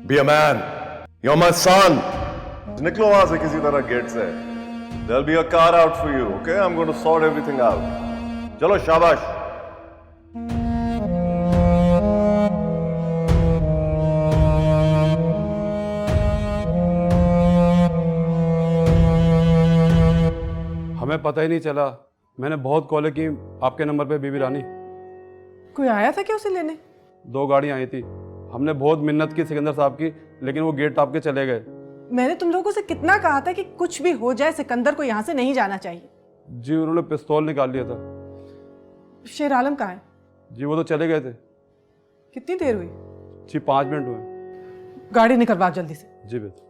Be a man. You're my son. निकलो वहां से किसी तरह गेट से. There'll be a car out for you, okay? I'm going to sort everything out. चलो शाबाश. हमें पता ही नहीं चला. मैंने बहुत कॉलें की आपके नंबर पे बीबी रानी. कोई आया था क्या उसे लेने? 2 गाड़ियाँ आई थी. हमने बहुत मिन्नत की सिकंदर साहब की, लेकिन वो गेट टाप के चले गए. मैंने तुम लोगों से कितना कहा था कि कुछ भी हो जाए सिकंदर को यहाँ से नहीं जाना चाहिए. जी उन्होंने पिस्तौल निकाल लिया था. शेर आलम कहाँ है? जी वो तो चले गए थे. कितनी देर हुई? जी 5 मिनट हुए. गाड़ी निकलवा जल्दी से. जी बेटा.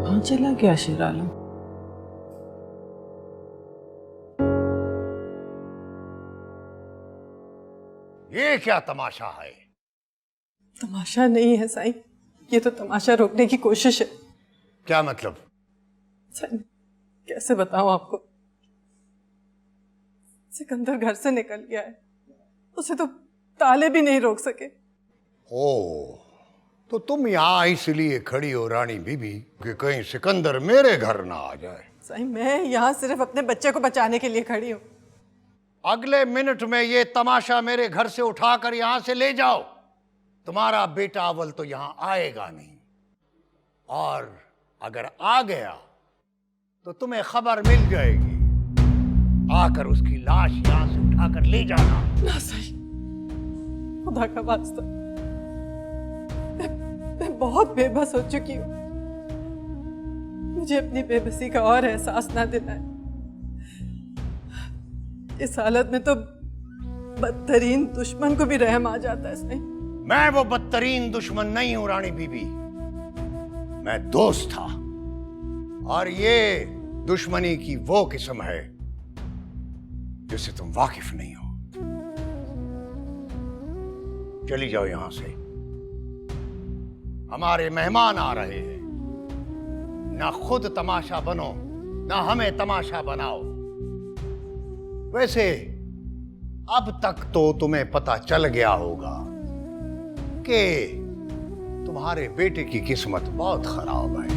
कहाँ चला गया शेर आलम? ये क्या तमाशा है? तमाशा नहीं है साईं, ये तो तमाशा रोकने की कोशिश है. क्या मतलब? साईं कैसे बताऊं आपको. सिकंदर घर से निकल गया है, उसे तो ताले भी नहीं रोक सके. ओ, तो तुम यहाँ इसलिए खड़ी हो रानी बीबी कि कहीं सिकंदर मेरे घर ना आ जाए. साईं मैं यहाँ सिर्फ अपने बच्चे को बचाने के लिए खड़ी हूँ. अगले मिनट में ये तमाशा मेरे घर से उठाकर यहाँ से ले जाओ. तुम्हारा बेटा अव्वल तो यहाँ आएगा नहीं, और अगर आ गया तो तुम्हें खबर मिल जाएगी. आकर उसकी लाश यहाँ से उठाकर ले जाना. ना साईं, खुदा का वास्ता, मैं बहुत बेबस हो चुकी हूँ. मुझे अपनी बेबसी का और एहसास ना दिलाए. इस हालत में तो बदतरीन दुश्मन को भी रहम आ जाता है साईं. मैं वो बदतरीन दुश्मन नहीं हूं रानी बीबी, मैं दोस्त था. और ये दुश्मनी की वो किस्म है जिससे तुम वाकिफ नहीं हो. चली जाओ यहां से. हमारे मेहमान आ रहे हैं. ना खुद तमाशा बनो, ना हमें तमाशा बनाओ. वैसे अब तक तो तुम्हें पता चल गया होगा कि तुम्हारे बेटे की किस्मत बहुत खराब है.